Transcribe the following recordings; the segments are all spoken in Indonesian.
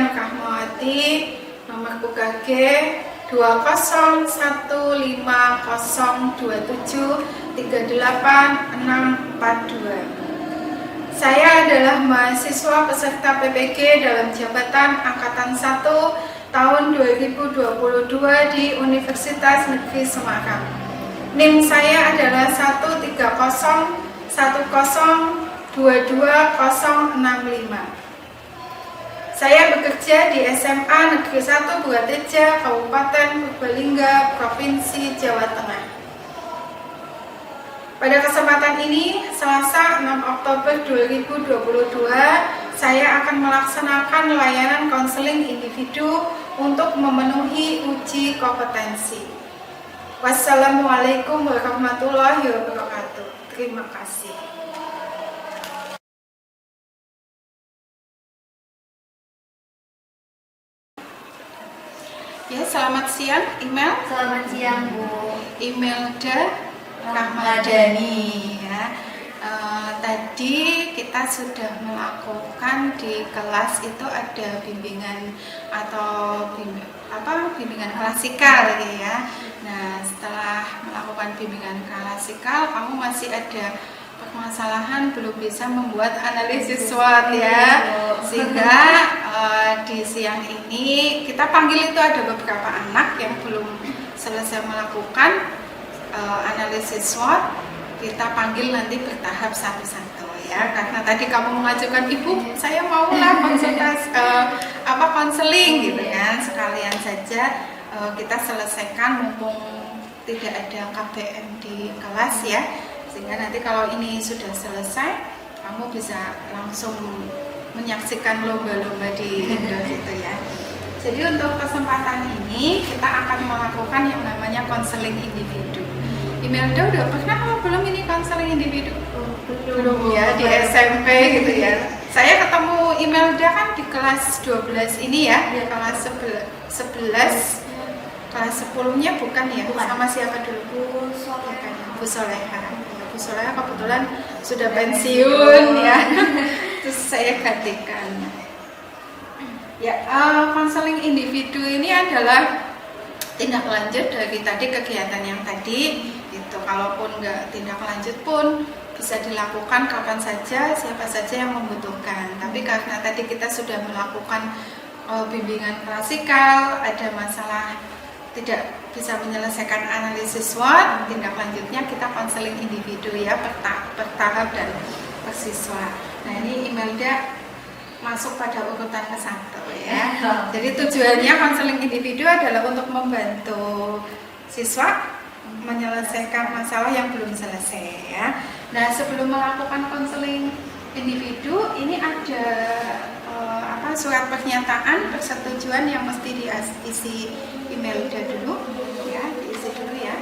Dian Rahmawati, nomor UKG 20150573862. Saya adalah mahasiswa peserta PPG dalam jabatan Angkatan 1 tahun 2022 di Universitas Negeri Semarang. NIM saya adalah 13010220065. Saya bekerja di SMA Negeri 1 Burateja, Kabupaten Purbalingga, Provinsi Jawa Tengah. Pada kesempatan ini, Selasa 6 Oktober 2022, saya akan melaksanakan layanan konseling individu untuk memenuhi uji kompetensi. Wassalamualaikum warahmatullahi wabarakatuh. Terima kasih. Ya, selamat siang, Email. Selamat siang, Bu. Imelda Rahmadani. Ya. Tadi kita sudah melakukan di kelas itu ada bimbingan atau bimbingan klasikal ya. Nah, setelah melakukan bimbingan klasikal, kamu masih ada permasalahan belum bisa membuat analisis SWOT ya, sehingga di siang ini kita panggil itu ada beberapa anak yang belum selesai melakukan analisis SWOT. Kita panggil nanti bertahap satu-satu ya, karena tadi kamu mengajukan, Ibu saya maulah konseling gitu kan, sekalian saja kita selesaikan mumpung tidak ada KBM di kelas ya, sehingga nanti kalau ini sudah selesai kamu bisa langsung menyaksikan lomba-lomba di Indo gitu ya. Jadi untuk kesempatan ini kita akan melakukan yang namanya konseling individu. Imelda udah pernah belum ini konseling individu? Belum ya, di SMP gitu ya. Saya ketemu Imelda kan di kelas 12 ini ya, di kelas 11, kelas 10-nya bukan ya? Sama siapa dulu? Bu Soleha. Bu Soleha kebetulan sudah pensiun ya. Terus saya gantikan. Ya, konseling individu ini adalah tindak lanjut dari tadi kegiatan yang tadi itu. Kalaupun nggak tindak lanjut pun bisa dilakukan kapan saja, siapa saja yang membutuhkan. Tapi karena tadi kita sudah melakukan bimbingan klasikal, ada masalah tidak bisa menyelesaikan analisis SWOT, tindak lanjutnya kita konseling individu ya, bertahap dan persiswa. Nah, ini Imelda masuk pada urutan ke-1 ya. Jadi tujuannya konseling individu adalah untuk membantu siswa menyelesaikan masalah yang belum selesai ya. Nah, sebelum melakukan konseling individu ini ada surat pernyataan persetujuan yang mesti diisi Imelda dulu ya, diisi dulu ya.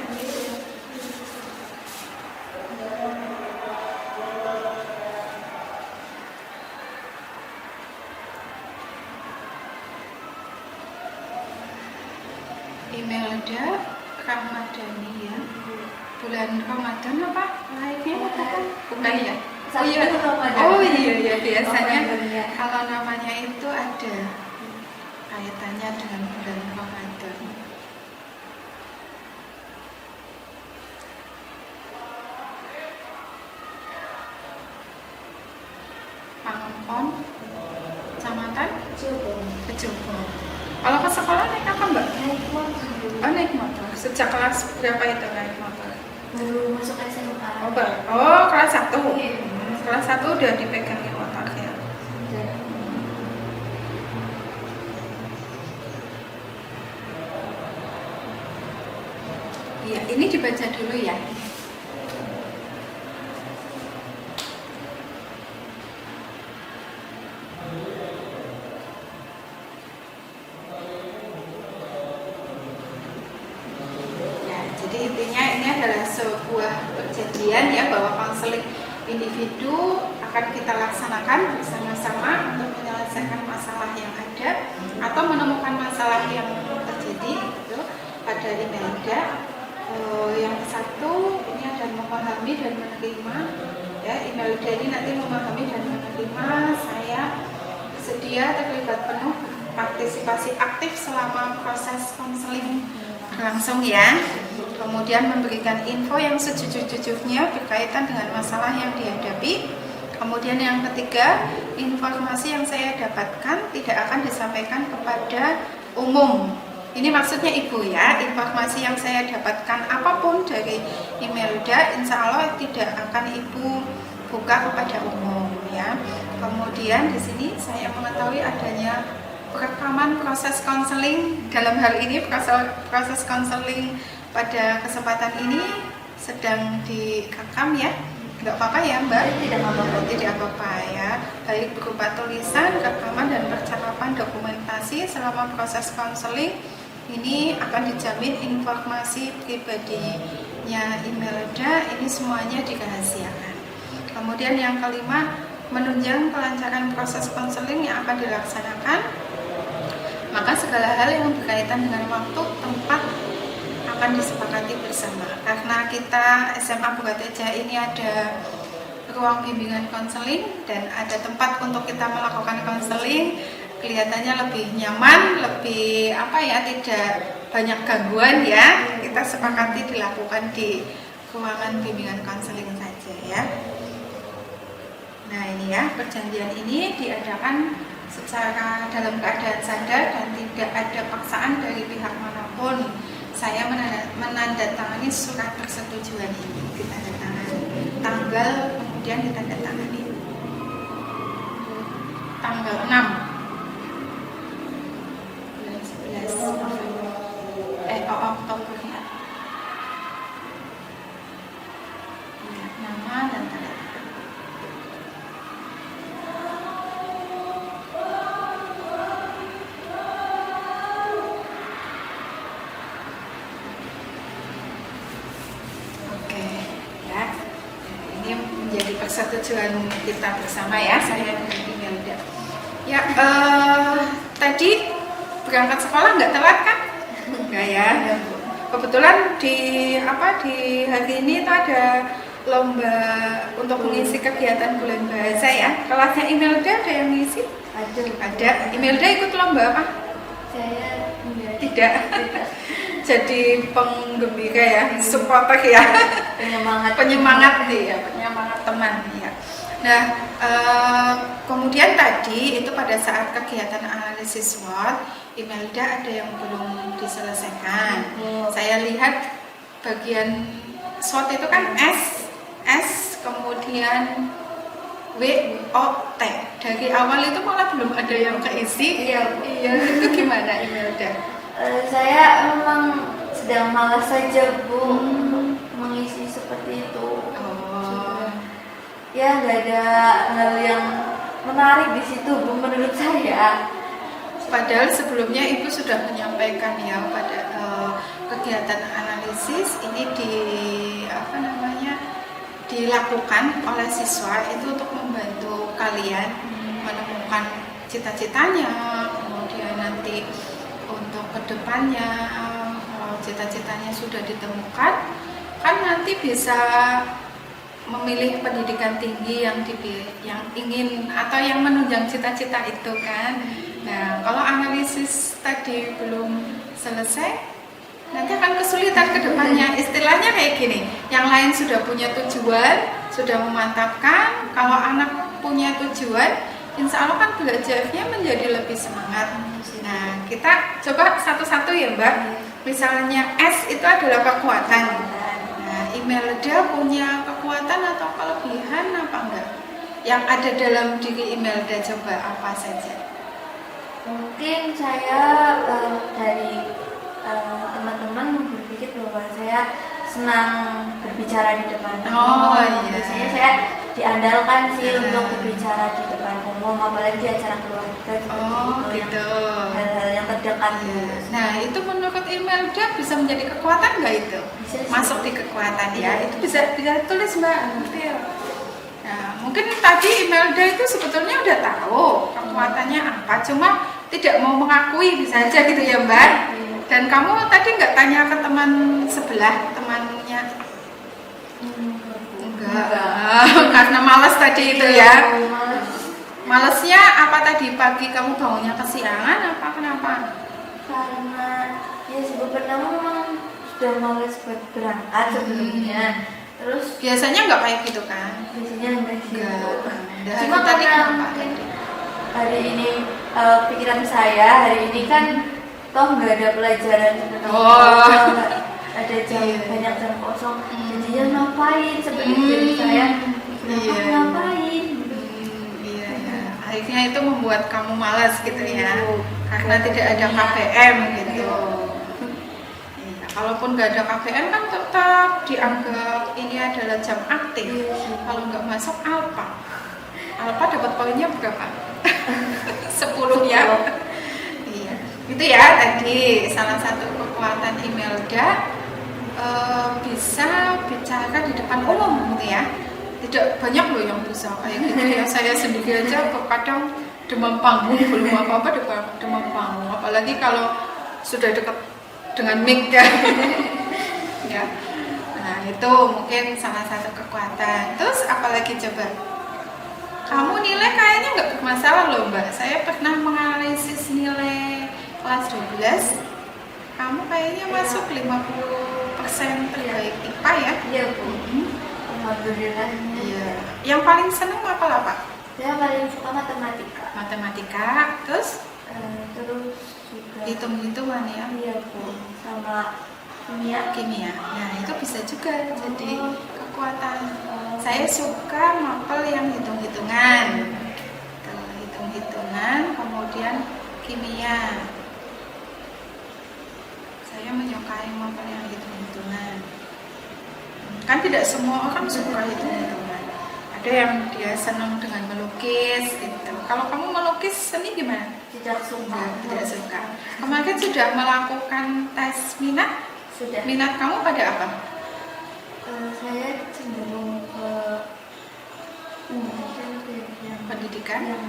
Imelda Rahmadani ya. Bulan Ramadan apa? Lahirnya bukan? Bukan ya? Oh iya. Oh iya biasanya kalau namanya itu ada kaitannya dengan bulan Ramadan. Pangkon, Kecamatan Kejubung. Kalau ke sekolah naik apa Mbak? Naik motor. Oh, naik motor. Sejak kelas berapa itu naik motor? Baru masuk SMA. Oh, kelas 1. Kelas 1 udah dipegangin motornya. Iya, ini dibaca dulu ya. Intinya ini adalah sebuah perjanjian ya, bahwa konseling individu akan kita laksanakan bersama-sama untuk menyelesaikan masalah yang ada atau menemukan masalah yang terjadi gitu pada Imelda. Yang satu ini ada memahami dan menerima ya. Imelda ini nanti memahami dan menerima, saya sedia terlibat penuh partisipasi aktif selama proses konseling berlangsung ya. Kemudian memberikan info yang sejujur-jujurnya berkaitan dengan masalah yang dihadapi. Kemudian yang ketiga, informasi yang saya dapatkan tidak akan disampaikan kepada umum. Ini maksudnya Ibu ya, informasi yang saya dapatkan apapun dari Imelda, insya Allah tidak akan Ibu buka kepada umum ya. Kemudian di sini saya mengetahui adanya rekaman proses konseling. Dalam hal ini proses konseling pada kesempatan ini sedang direkam ya. Tidak apa-apa ya Mbak? Tidak apa-apa ya. Baik berupa tulisan, rekaman dan percakapan dokumentasi selama proses konseling ini akan dijamin informasi pribadinya Imelda ini semuanya dirahasiakan. Kemudian yang kelima, menunjang kelancaran proses konseling yang akan dilaksanakan, maka segala hal yang berkaitan dengan waktu, tempat akan disepakati bersama. Karena kita SMA Bukateja ini ada ruang bimbingan konseling dan ada tempat untuk kita melakukan konseling, kelihatannya lebih nyaman, lebih tidak banyak gangguan ya. Kita sepakati dilakukan di ruangan bimbingan konseling saja ya. Nah ini ya, perjanjian ini diadakan secara dalam keadaan sadar dan tidak ada paksaan dari pihak manapun. Saya menandatangani surat persetujuan ini, ditandatangani tanggal, kemudian ditandatangani tanggal 6 bulan 11 Oktober ya. Nama dan tanda. Menjadi persetujuan kita bersama ya, saya dan Imelda. Ya, tadi berangkat sekolah nggak telat kan? Enggak ya. Kebetulan di hari ini itu ada lomba untuk mengisi kegiatan bulan bahasa ya. Kelasnya Imelda ada yang ngisi? Ada. Imelda ikut lomba apa? Saya tidak. Jadi penggembira ya, supporter ya, penyemangat teman ya. Nah, kemudian tadi itu pada saat kegiatan analisis SWOT, Imelda ada yang belum diselesaikan. Saya lihat bagian SWOT itu kan S kemudian W O T. Dari awal itu malah belum ada yang keisi. Iya, itu gimana Imelda? Saya memang sedang malas saja Bu mengisi seperti itu. Ya nggak ada hal yang menarik di situ Bu menurut saya. Padahal sebelumnya Ibu sudah menyampaikan ya pada kegiatan analisis ini dilakukan oleh siswa itu untuk membantu kalian menemukan cita-citanya, kemudian nanti untuk kedepannya cita-citanya sudah ditemukan, kan nanti bisa memilih pendidikan tinggi yang ingin atau yang menunjang cita-cita itu kan. Nah, kalau analisis tadi belum selesai, nanti akan kesulitan ke depannya. Istilahnya kayak gini, yang lain sudah punya tujuan, sudah memantapkan. Kalau anak punya tujuan, insya Allah kan belajarnya menjadi lebih semangat. Nah, kita coba satu-satu ya Mbak. Misalnya S itu adalah kekuatan. Nah, Imelda punya kekuatan atau kelebihan apa enggak? Yang ada dalam diri Imelda coba apa saja? Mungkin saya dari teman-teman berpikir bahwa saya senang berbicara di depan umum. Iya. Biasanya saya diandalkan sih untuk berbicara di depan umum, apalagi di acara keluarga gitu. Hal-hal yang terdekat. Nah, itu menurut Imelda bisa menjadi kekuatan nggak itu? Bisa. Masuk di kekuatan ya. Itu bisa tulis Mbak. Nah, mungkin tadi Imelda itu sebetulnya udah tahu kekuatannya apa, cuma tidak mau mengakui, bisa aja gitu ya Mbak. Dan kamu tadi nggak tanya ke teman sebelah, temannya? Enggak. Karena malas tadi itu ya. Malas. Malesnya apa tadi pagi kamu bangunnya kesiangan apa kenapa? Karena ya sebelum pertama memang sudah males buat berangkat sebelumnya. Terus Biasanya nggak kayak gitu kan? biasanya enggak sih. Enggak. Cuma Tadi karena kenapa mungkin tadi? hari ini pikiran saya hari ini kan toh nggak ada pelajaran seperti Oh. ada jam Iya. banyak jam kosong. Jadinya ngapain seperti jadi saya Iya. ngapain? Iya ya. Akhirnya itu membuat kamu malas gitu ya, Iya. karena tidak ada KBM gitu. Iya. Kalaupun nggak ada KBM kan tetap dianggap ini adalah jam aktif. Iya sih. Kalau nggak masuk Alpa dapat poinnya berapa? 10 ya. Iya. Itu ya tadi salah satu kekuatan Imelda, bisa bicara di depan umum gitu ya. Tidak banyak loh yang bisa kayak gitu ya. Saya sendiri aja kadang demam panggung, belum apa-apa demam panggung, apalagi kalau sudah dekat dengan mic ya. Ya. Nah itu mungkin salah satu kekuatan. Terus apalagi coba? Kamu nilai kayaknya nggak bermasalah loh Mbak. Saya pernah menganalisis nilai kelas 12. Kamu kayaknya masuk 50% terbaik IPA ya? Iya Bu. Alhamdulillah. Iya. Yang paling senang mapel apa? Saya paling suka matematika. Matematika, terus Terus juga hitung-hitungan ya, iya Bu. Sama kimia. kimia. Nah itu bisa juga jadi kekuatan. Saya suka mapel yang hitung-hitungan. Tuh, hitung-hitungan, kemudian kimia. Saya menyukai mapel yang hitung-hitungan. Kan tidak semua orang suka hitung-hitungan. Ada yang dia senang dengan melukis gitu. Kalau kamu melukis seni gimana? Tidak suka. Tidak suka. Kemarin sudah melakukan tes minat. Sudah. Minat kamu pada apa? Saya cenderung ke Pendidikan. yang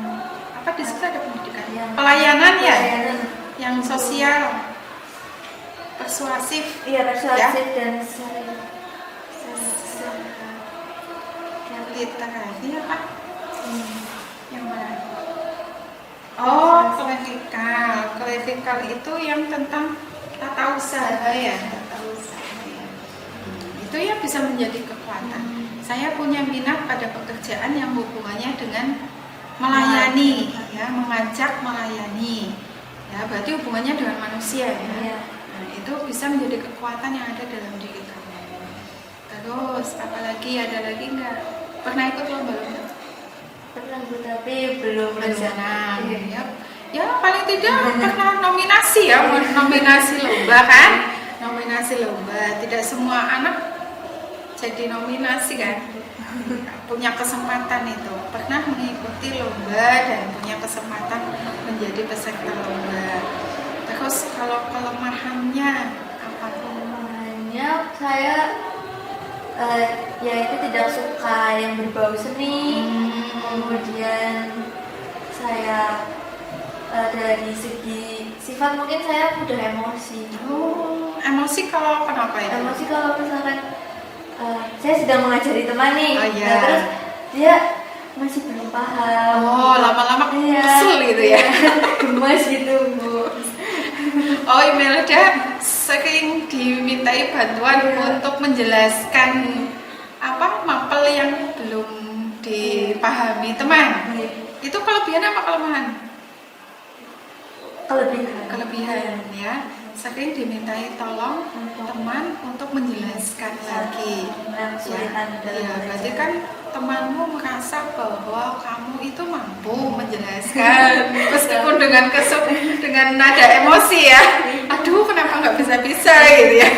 Apa di situ ada pendidikan? Yang- Pelayanan ya? pelayanan. Yang sosial, persuasif, Iya persuasif Ya. dan literasi apa? Yang mana? Oh, klevikal. Klevikal itu yang tentang tata usaha ya, tata usaha ya. Itu ya bisa menjadi kekuatan. Saya punya minat pada pekerjaan yang hubungannya dengan melayani, ya, mengajak melayani. Ya, berarti hubungannya dengan manusia ya. Iya. Nah, itu bisa menjadi kekuatan yang ada dalam diri kamu. Terus, apalagi ada lagi nggak? Pernah ikut lomba-lomba? Pernah Bu, tapi belum Rencana. Iya. Ya, ya paling tidak pernah nominasi ya, nominasi lomba kan? Nominasi lomba. Tidak semua anak jadi nominasi kan? Punya kesempatan itu. Pernah mengikuti lomba dan punya kesempatan menjadi peserta lomba. Terus kalau kelemahannya apa? Kelemahannya saya ya itu tidak suka yang berbau seni. Kemudian saya dari segi sifat mungkin saya mudah emosi. Oh, emosi kalau kenapa itu? Emosi kalau misalkan saya sedang mengajari teman nih, Oh, iya. nah, terus dia masih belum paham. Oh, lama-lama Iya. kesel gitu ya. Gemes gitu Bu. Oh, Imelda sering dimintai bantuan untuk menjelaskan apa mapel yang belum dipahami teman. Itu kelebihan apa kelemahan? Kelebihan. Kelebihan ya. Sering dimintai tolong teman untuk menjelaskan lagi. Kesulitan dalam Ya, berarti belajar. kan temanmu merasa bahwa kamu itu mampu menjelaskan meskipun dengan nada emosi ya. Aduh, kenapa nggak bisa-bisa gitu ya.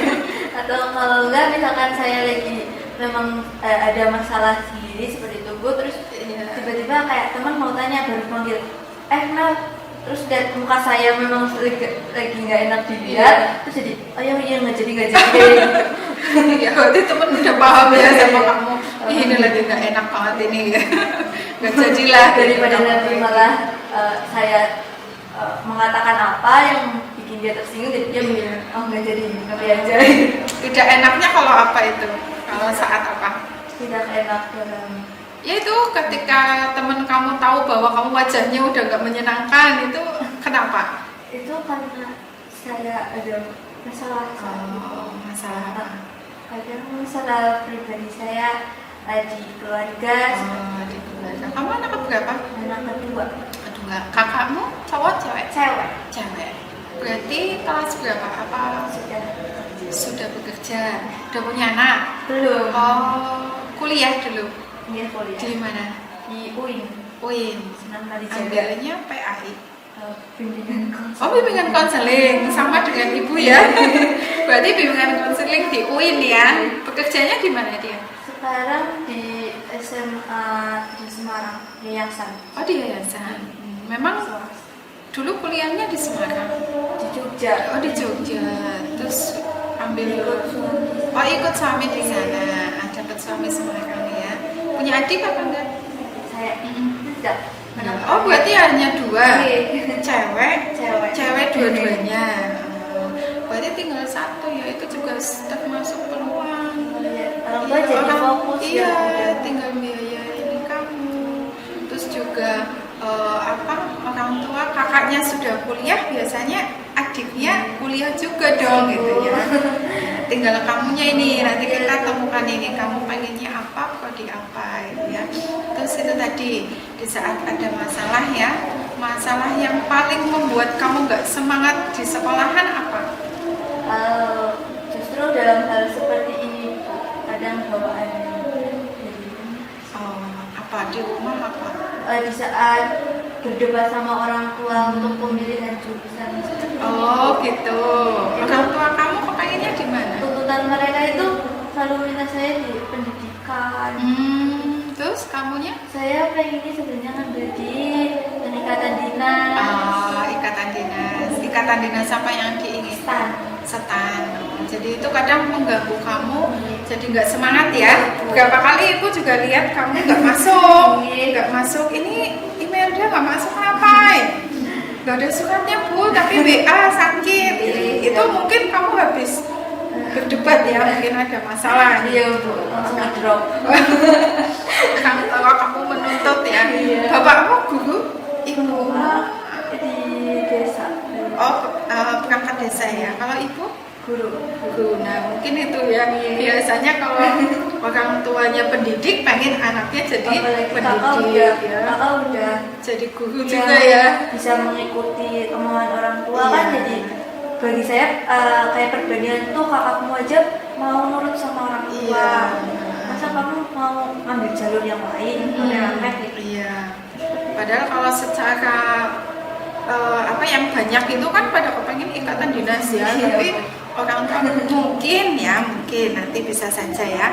Atau kalau enggak misalkan saya lagi memang ada masalah sendiri seperti itu Bu, terus tiba-tiba kayak teman mau tanya baru panggil kenal, terus lihat muka saya memang lagi nggak enak dilihat, terus jadi oh iya nggak jadi Ya, berarti temen udah paham ya sama kamu. Ini lagi nggak enak banget ini ya. Nggak jadilah daripada nanti malah saya mengatakan apa yang bikin dia tersinggung, jadi dia Iya. oh nggak jadi nanti aja. Tidak enaknya kalau apa itu? Kalau saat apa? Tidak enak dalam Ya itu ketika teman kamu tahu bahwa kamu wajahnya udah nggak menyenangkan, itu kenapa? Itu karena saya ada masalah Masalah apa? kadang masalah pribadi saya di keluarga. Di keluarga. Kamu anak berapa? Anak kedua. Kedua. Kakakmu cowok cewek? Cewek. Cewek. Berarti kelas berapa? Apa sudah bekerja? Udah punya anak? Belum. Kuliah dulu. Iya, kuliah. Di mana? Di UIN. UIN. Senang kali Ambilnya PAI. Bimbingan konseling. Bimbingan konseling sama dengan ibu ya. Berarti bimbingan konseling di UIN ya. Pekerjaannya di mana dia? Sekarang di SMA di Semarang, yayasan. Di yayasan. Memang dulu kuliahnya di Semarang. Di Jogja. Di Jogja. Terus ambil ikut suami di sana. Dapat suami Semarang ya. Punya adik apa enggak? Saya tidak. Berarti hanya 2. Cewek dua-duanya. Berarti tinggal 1 ya, itu juga termasuk peluang. Orang tua jadi fokus. Iya, tinggal biayain kamu. Terus juga orang tua kakaknya sudah kuliah, biasanya adiknya kuliah juga dong gitu ya. Tinggal kamunya ini, nanti kita temukan ini kamu pengennya apa, kok di apa ya. Terus itu tadi di saat ada masalah ya, masalah yang paling membuat kamu nggak semangat di sekolahan apa? Justru dalam hal seperti ini kadang bawaan. Apa di rumah apa? Di saat berdebat sama orang tua untuk pemilihan jurusan. Gitu. Orang tua kamu kepengennya di mana? Tuntutan mereka itu selalu minta saya di pendidikan. Terus kamunya? Saya pengennya sebenarnya ngambil di ikatan dinas. Ikatan dinas. Ikatan dinas apa yang diinginkan? Setan. Jadi itu kadang mengganggu kamu, jadi nggak semangat ya. Beberapa kali ibu juga lihat kamu nggak masuk. Ini email dia nggak masuk apa? Nggak ada suratnya bu, tapi WA sakit. Itu mungkin kamu habis berdebat ya, mungkin ada masalah. Iya bu, langsung ngedrop. Kamu menuntut ya. Bapakmu guru? Ibu? Di desa. Perangkat desa ya. Kalau ibu? Guru. Nah mungkin itu ya. Biasanya kalau orang tuanya pendidik, pengen anaknya jadi pendidik. Kakak udah jadi guru juga ya. Bisa mengikuti kemauan orang tua kan, jadi bagi saya kayak perbandingan tuh, kakakmu aja mau nurut sama orang tua. Masa kamu mau ambil jalur yang lain? Iya. Padahal kalau secara yang banyak itu kan pada kepengen ikatan dinas ya. Tapi orang tua mungkin nanti bisa saja ya.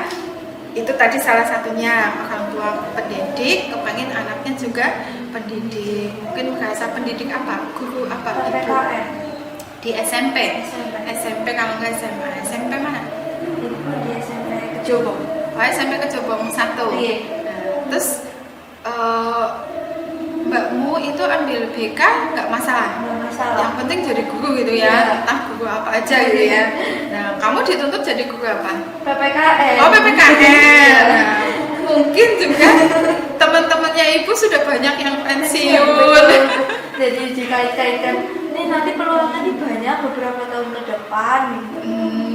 Itu tadi salah satunya, orang tua pendidik kepengen anaknya juga pendidik. Mungkin merasa pendidik apa? Guru apa? PPKN. Di SMP kalau nggak SMA. SMP mana? Di SMP Kejobong. SMP Kejobong 1. Iya. Terus mbakmu itu ambil BK nggak masalah? Nggak masalah. Yang penting jadi guru gitu ya, entah guru apa aja gitu ya. Nah, kamu dituntut jadi guru apa? PPKN. PPKN. Nah, mungkin juga teman-temannya ibu sudah banyak yang pensiun. Jadi dikait-kaitkan, ini nanti peluangnya banyak beberapa tahun ke depan.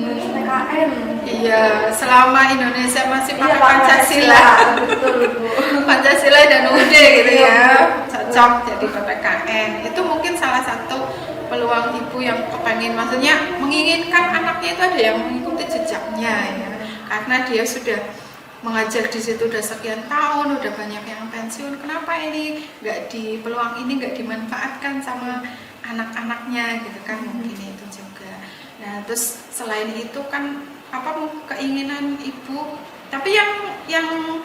PPKN. Iya, selama Indonesia masih pakai Pancasila. Betul bu. Pancasila dan UUD gitu ya, cocok jadi PPKN. Itu mungkin salah satu peluang ibu yang kepengen, maksudnya menginginkan anaknya itu ada yang mengikuti jejaknya ya, karena dia sudah mengajar di situ udah sekian tahun, udah banyak yang pensiun. Kenapa ini peluang ini nggak dimanfaatkan sama anak-anaknya gitu kan? Mungkin itu juga. Nah terus selain itu kan keinginan ibu, tapi yang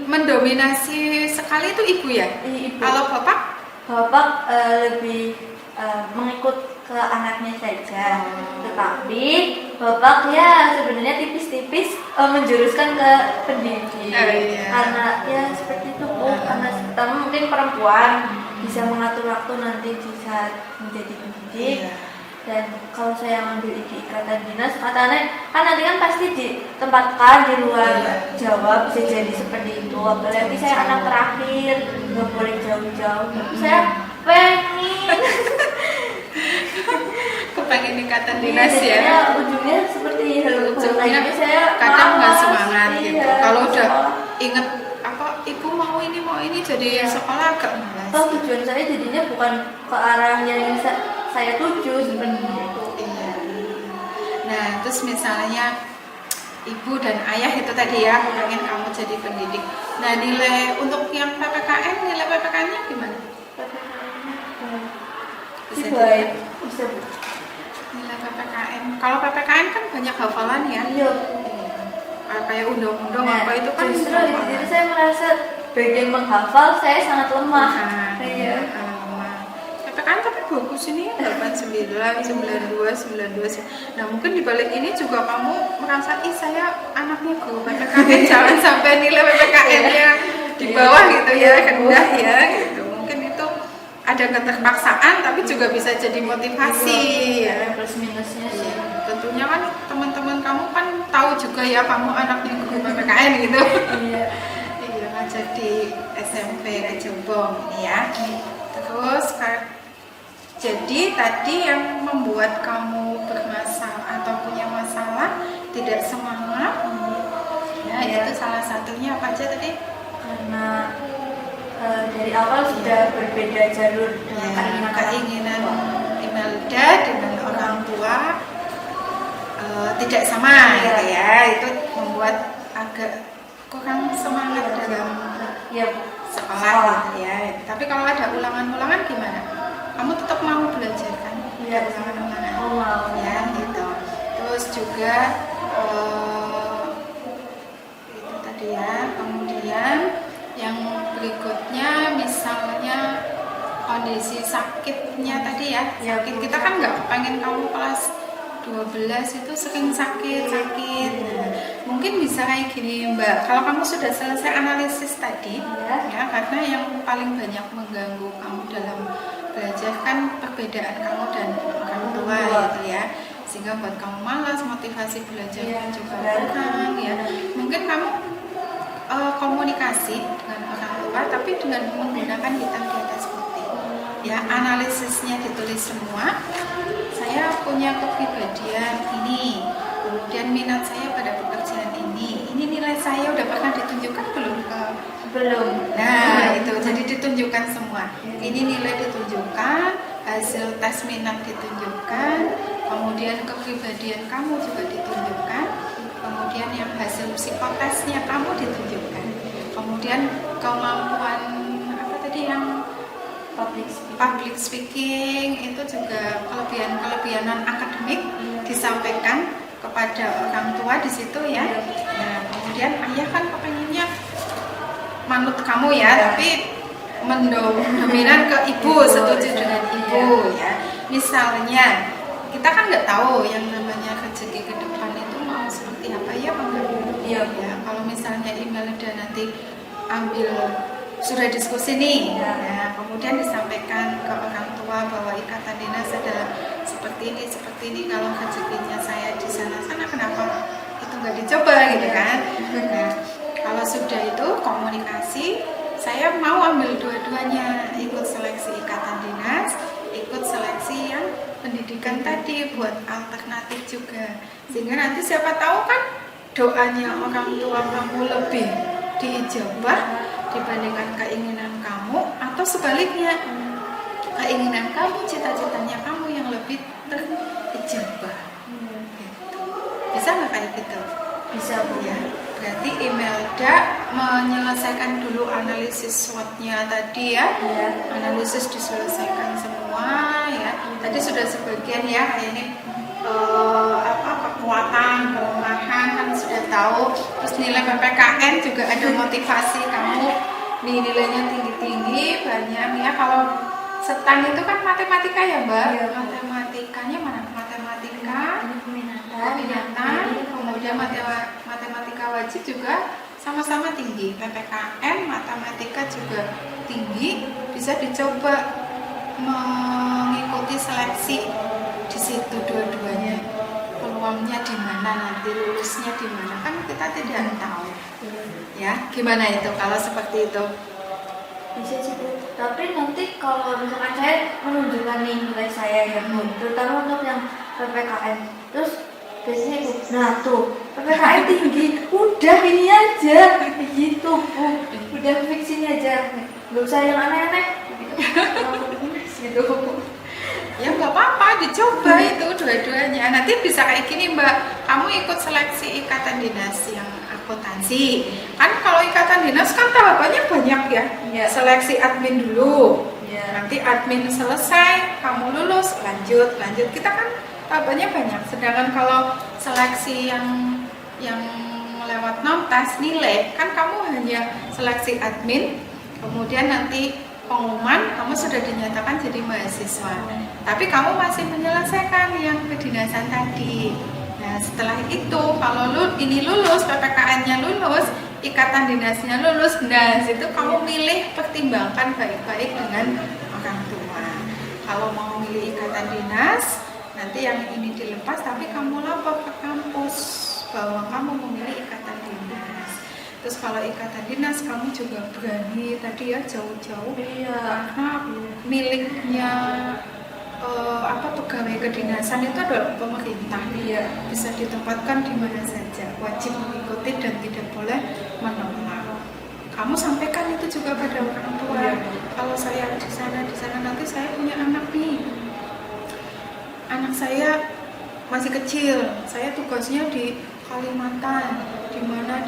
mendominasi sekali itu ibu ya? Ibu. Kalau bapak? Bapak lebih mengikut ke anaknya saja, tetapi bapak ya sebenarnya tipis-tipis menjuruskan ke pendidik. Karena ya seperti itu bu, karena kita mungkin perempuan bisa mengatur waktu nanti di saat menjadi pendidik. Dan kalau saya ngambil di ikatan dinas, katanya kan nanti kan pasti ditempatkan di luar Jawa, bisa jadi seperti itu. Apalagi saya anak terakhir, nggak boleh jauh-jauh. Saya pengen kepengen ikatan dinas ya. Ujungnya seperti hal Ujungnya ini saya kadang nggak malas, semangat iya, gitu. Kalau udah sekolah. inget apa ibu mau ini jadi sekolah agak malas. Toh tujuan saya jadinya bukan ke arah yang saya tuju seperti itu. Iya. Nah, terus misalnya ibu dan ayah itu tadi ya, pengen kamu jadi pendidik. Nah, nilai untuk yang PPKN, nilai PPKN-nya gimana? Bisa Baik, bisa. nilai PPKN. Kalau PPKN kan banyak hafalan ya. Iya. Kayak undang-undang Nah, apa itu kan justru hafalan. jadi saya merasa bagian menghafal saya sangat lemah. Iya. PPKN tapi bagus ini 89, 92, 92. Nah, mungkin di balik ini juga kamu merasa saya anaknya guru PPKN, jangan sampai nilai PPKN-nya di bawah gitu ya, rendah ya gitu. Mungkin itu ada keterpaksaan tapi juga bisa jadi motivasi ya. Plus minusnya sih. Tentunya kan teman-teman kamu kan tahu juga ya kamu anaknya guru PPKN gitu. Iya. Iya, ngajar di SMP Jombang ini ya. Terus jadi tadi yang membuat kamu bermasalah atau punya masalah, tidak semangat, ya itu salah satunya apa aja tadi? Karena dari awal sudah berbeda jalur dengan keinginan Imelda dengan orang tua tidak sama gitu ya, itu membuat agak kurang semangat dalam sekolah gitu ya. Tapi kalau ada ulangan-ulangan gimana? Kamu tetap mau belajar kan? Iya, ulangan-ulangan. mau Ya gitu. Terus juga itu tadi ya. Kemudian yang berikutnya misalnya kondisi sakitnya tadi ya. Sakit kita kan nggak pengen kamu kelas 12 itu sering sakit. Nah, mungkin bisa kayak gini Mbak, kalau kamu sudah selesai analisis tadi ya, karena yang paling banyak mengganggu kamu dalam belajar kan perbedaan kamu dan orang tua gitu ya, sehingga buat kamu malas, motivasi belajarnya juga kurang ya. Mungkin kamu komunikasi dengan orang tua tapi dengan menggunakan hitam di atas putih ya, analisisnya ditulis semua. Saya punya kepribadian ini, kemudian minat saya pada pekerjaan ini nilai saya udah pernah ditunjukkan belum? Nah itu jadi ditunjukkan semua. Ini nilai ditunjukkan, hasil tes minat ditunjukkan, kemudian kepribadian kamu juga ditunjukkan, kemudian yang hasil psikotesnya kamu ditunjukkan, kemudian kemampuan apa tadi yang public speaking itu juga kelebihan akademik disampaikan kepada orang tua di situ ya. Nah, kemudian ayah kan kepengennya manut kamu ya, tapi mendominan ke ibu, setuju dengan ibu ya. Misalnya kita kan nggak tahu yang namanya rezeki ke depan itu mau seperti apa ya, ya. Kalau misalnya Imelda nanti ambil sudah diskusi nih, nah, kemudian disampaikan ke orang tua bahwa ikatan dinas adalah seperti ini. Kalau rezekinya saya di sana kenapa itu nggak dicoba gitu kan? Nah, kalau sudah itu komunikasi, saya mau ambil dua-duanya, ikut seleksi ikatan dinas, ikut seleksi yang pendidikan tadi buat alternatif juga, sehingga nanti siapa tahu kan doanya orang tua kamu lebih diijabah dibandingkan keinginan kamu, atau sebaliknya keinginan kamu, cita-citanya kamu yang lebih terijabah. Gitu. Bisa nggak kayak gitu? Bisa Bu ya. Berarti Imelda menyelesaikan dulu analisis SWOT-nya tadi ya. Analisis diselesaikan semua ya. Tadi sudah sebagian ya, kayak ini kekuatan, kelemahan kan sudah tahu. Terus nilai PPKN juga ada motivasi kamu nih, nilainya tinggi-tinggi banyak ya. Kalau STAN itu kan matematika ya Mbak? Matematikanya mana? Matematika, peminatan, kemudian matematika wajib juga sama-sama tinggi. PPKN, matematika juga tinggi, bisa dicoba mengikuti seleksi di situ dua-duanya peluangnya di mana, nanti lulusnya di mana, kan kita tidak tahu. Ya, gimana itu kalau seperti itu? Bisa sih Bu. Tapi nanti kalau misalkan saya menunjukkan nih nilai saya ya Bu, terutama untuk yang PPKN, terus biasanya Bu, nah tuh PPKN tinggi, udah ini aja gitu Bu, udah fix ini aja, nggak usah yang aneh-aneh gitu. Ya nggak apa-apa, dicoba itu dua-duanya. Nanti bisa kayak gini Mbak, kamu ikut seleksi ikatan dinas yang akuntansi. Kan kalau ikatan dinas kan tahapannya banyak ya. Iya. Seleksi admin dulu. Iya. Nanti admin selesai, kamu lulus, lanjut. Kita kan tahapannya banyak. Sedangkan kalau seleksi yang lewat non-tas nilai, kan kamu hanya seleksi admin, kemudian nanti pengumuman kamu sudah dinyatakan jadi mahasiswa, tapi kamu masih menyelesaikan yang kedinasan tadi. Nah setelah itu kalau ini lulus, PPKN-nya lulus, ikatan dinasnya lulus, nah situ kamu milih, pertimbangkan baik-baik dengan orang tua. Kalau mau milih ikatan dinas, nanti yang ini dilepas, tapi kamu lapor ke kampus bahwa kamu memilih ikatan dinas. Terus kalau ikatan dinas kamu juga berani tadi ya jauh-jauh, karena miliknya pegawai kedinasan itu adalah pemerintah, bisa ditempatkan di mana saja, wajib mengikuti dan tidak boleh menolak. Kamu sampaikan itu juga pada orang tua. Kalau saya di sana nanti saya punya anak nih, anak saya masih kecil, saya tugasnya di Kalimantan, di mana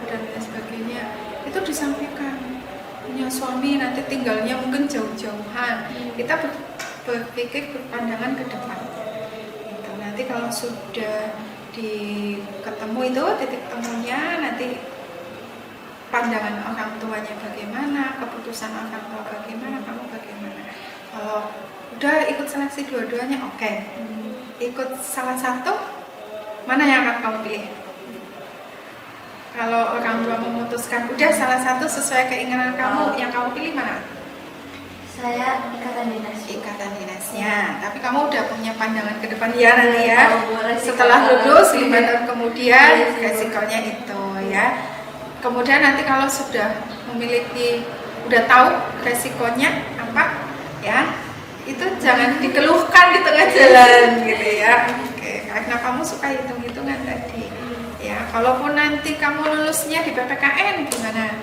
dan lain sebagainya. Itu disampaikan. Punya suami nanti tinggalnya mungkin jauh-jauhan. Kita berpikir berpandangan ke depan. Gitu. Nanti kalau sudah ketemu itu titik temunya, nanti pandangan orang tuanya bagaimana, keputusan orang tua bagaimana, kamu bagaimana. Kalau udah ikut seleksi dua-duanya, oke. Ikut salah satu, mana yang akan kamu pilih? Kalau orang tua memutuskan udah salah satu sesuai keinginan kamu, yang kamu pilih mana? Saya ikatan dinas. Ikatan dinasnya. Tapi kamu udah punya pandangan ke depan ya nanti ya. Setelah lulus 5 tahun kemudian resikonya itu ya. Kemudian nanti kalau sudah memiliki, udah tahu resikonya apa ya, itu jangan dikeluhkan di tengah jalan gitu ya. Karena kamu suka hitung-hitungan tadi ya. Kalaupun nanti kamu lulusnya di PPKN, gimana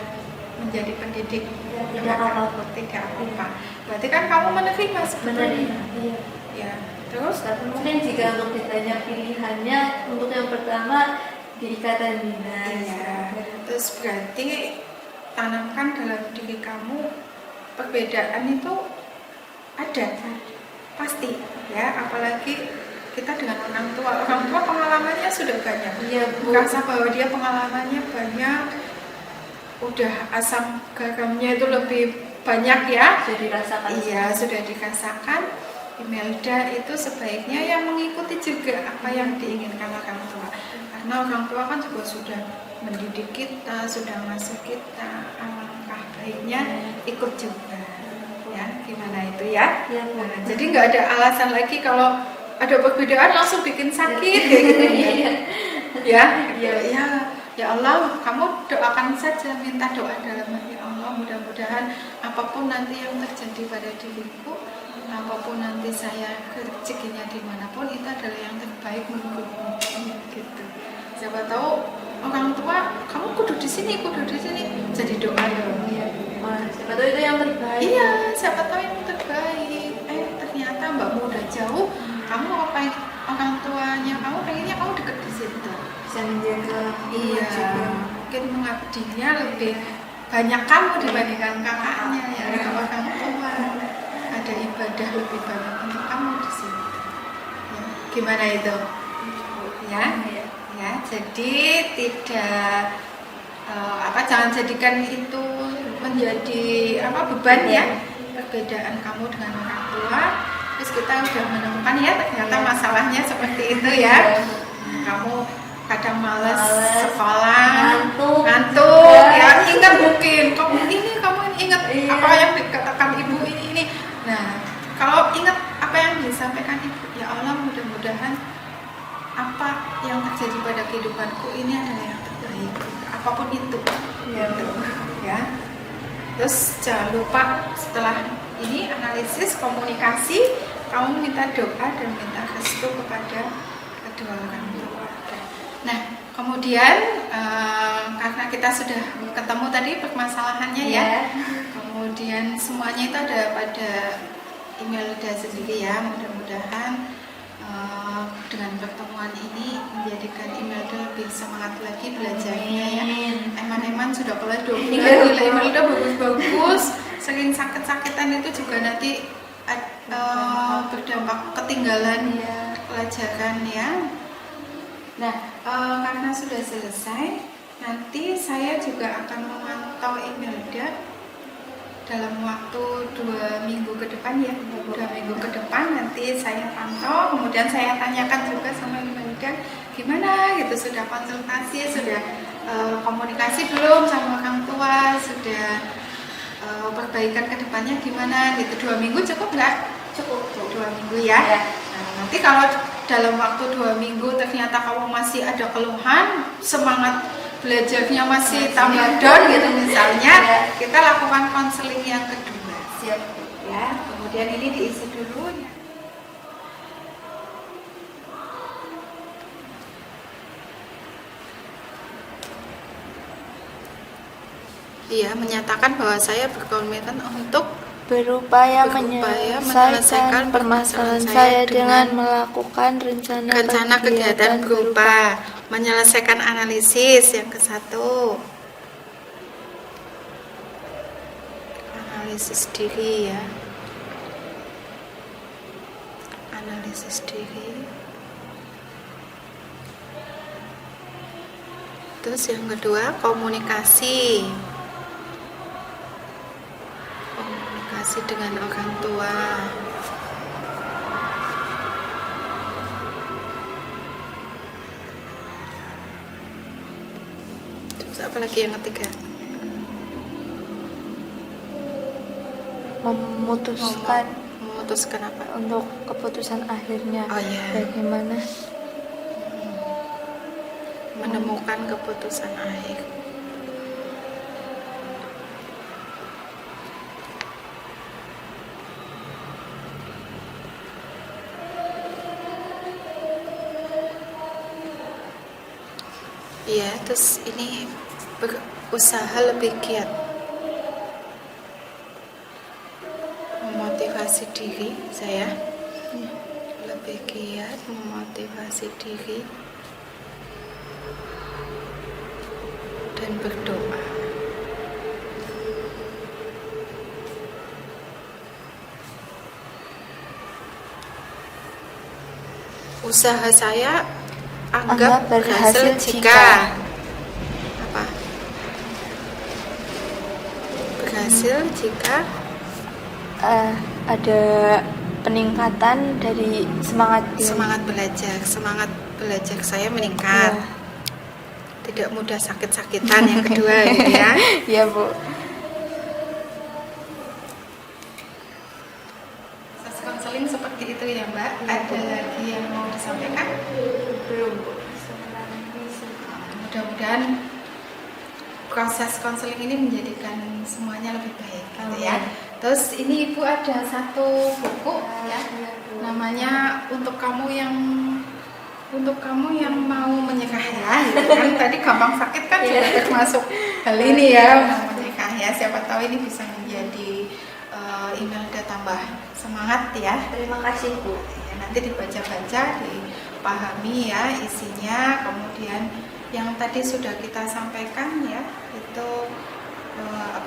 menjadi pendidik? Tidak apa-apa. Tidak apa-apa. Berarti kan kamu menerima sebenarnya. Iya. Ya. Terus mungkin jika untuk ditanya pilihannya, untuk yang pertama di ikatan dinas. Iya. Terus berarti tanamkan dalam diri kamu perbedaan itu ada, pasti ya. Apalagi kita dengan orang tua pengalamannya sudah banyak. Iya, Bu. Merasa bahwa dia pengalamannya banyak, udah asam garamnya itu lebih banyak ya. Sudah dirasakan. Iya, sudah dirasakan. Imelda itu sebaiknya yang mengikuti juga apa yang diinginkan orang tua. Karena orang tua kan juga sudah mendidik kita, sudah masuk kita, alangkah baiknya ikut juga. Ya, gimana itu ya? Ya, nah, jadi nggak ada alasan lagi kalau ada perbedaan langsung bikin sakit kayak gitu ya. Ya Allah, kamu doakan saja, minta doa dalam hati Allah, mudah-mudahan apapun nanti yang terjadi pada diriku, apapun nanti saya rezekinya dimanapun, itu adalah yang terbaik menurutmu gitu. Siapa tahu orang tua kamu kudu di sini, jadi doa dong ya. Siapa tahu itu yang terbaik. Iya, siapa tahu yang terbaik. Ternyata mbakmu udah jauh, kamu ngapain, orang tuanya kamu pengennya kamu deket di situ, Bisa menjaga. iya, mungkin mengabdinya lebih banyak kamu dibandingkan kakaknya ya. Orang tua ada ibadah lebih banyak untuk kamu di situ ya. Gimana itu ya? Ya, jadi tidak jangan jadikan itu menjadi beban ya, perbedaan kamu dengan orang tua. Terus kita udah menemukan ya, ternyata masalahnya seperti itu ya. Kamu kadang malas sekolah, ngantuk ya, ingat mungkin kamu ingat apa yang dikatakan ibu ini. Nah, kalau ingat apa yang disampaikan Ibu, ya Allah mudah-mudahan apa yang terjadi pada kehidupanku ini adalah yang terbaik, apapun itu. Ya. Gitu, ya. Terus jangan lupa setelah ini analisis komunikasi, kamu minta doa dan minta restu kepada kedua orang tua. Nah, kemudian karena kita sudah ketemu tadi permasalahannya ya, kemudian semuanya itu ada pada Imelda sendiri ya. Mudah-mudahan dengan pertemuan ini menjadikan Imelda lebih semangat lagi belajarnya ya. Eman sudah kelas 12, nilai Imelda bagus-bagus. Sering sakit-sakitan itu juga nanti berdampak ketinggalan pelajaran ya. Nah, karena sudah selesai, nanti saya juga akan memantau Imelda dalam waktu 2 minggu ke depan ya. 2 minggu ke depan nanti saya pantau, kemudian saya tanyakan juga sama Imelda gimana gitu, sudah konsultasi, sudah komunikasi belum sama orang tua, sudah perbaikan ke depannya gimana gitu. 2 minggu cukup nggak? Cukup 2 minggu ya. Nah, nanti kalau dalam waktu 2 minggu ternyata kamu masih ada keluhan, semangat belajarnya masih tambah down gitu misalnya, kita lakukan konseling yang kedua. Siap Ya, kemudian ini diisi dulu ya. Iya, menyatakan bahwa saya berkomitmen untuk berupaya menyelesaikan menyelesaikan permasalahan saya dengan melakukan rencana kegiatan berupa menyelesaikan analisis yang ke-1, analisis diri ya, analisis diri. Terus yang kedua komunikasi dengan orang tua. Terus apa lagi yang ketiga? Memutuskan apa? Untuk keputusan akhirnya. Oh ya. Bagaimana Menemukan keputusan akhir. Iya, terus ini berusaha lebih giat memotivasi diri saya, lebih giat memotivasi diri dan berdoa. Usaha saya anggap berhasil jika apa? Berhasil jika ada peningkatan dari semangat belajar saya meningkat. Tidak mudah sakit-sakitan yang kedua gitu ya. Ya Bu. Proses konseling seperti itu ya Mbak. Ada lagi yang mau disampaikan? belum. Mudah-mudahan proses konseling ini menjadikan semuanya lebih baik gitu ya. Terus ini Ibu ada satu buku ya, namanya untuk kamu yang mau menyerah ya, gitu kan. Tadi gampang sakit kan juga termasuk hal ini ya, mau menyerah ya. Siapa tahu ini bisa menjadi Imelda tambah semangat ya. Terima kasih Bu. Ya, nanti dibaca-baca, dipahami ya isinya, kemudian yang tadi sudah kita sampaikan ya, itu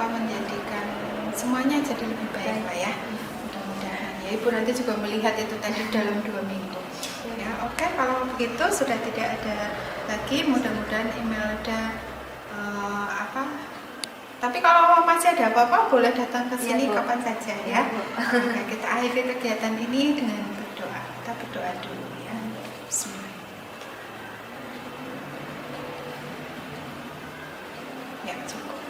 menjadikan semuanya jadi lebih baik Pak ya. Mudah-mudahan ya Ibu nanti juga melihat itu tadi dalam 2 minggu. Ya, oke, kalau begitu sudah tidak ada lagi, mudah-mudahan Imelda tapi kalau masih ada apa-apa boleh datang ke sini kapan saja ya. Nah, kita akhiri kegiatan ini dengan berdoa. Kita berdoa dulu ya. Bismillah. Ya, cukup.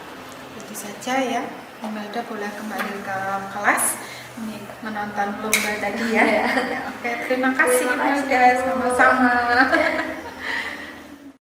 Itu saja ya. Imelda boleh kembali ke kelas. ini menonton lomba tadi ya. Iya. Ya, oke, terima kasih Terima kasih. Imelda, sama-sama.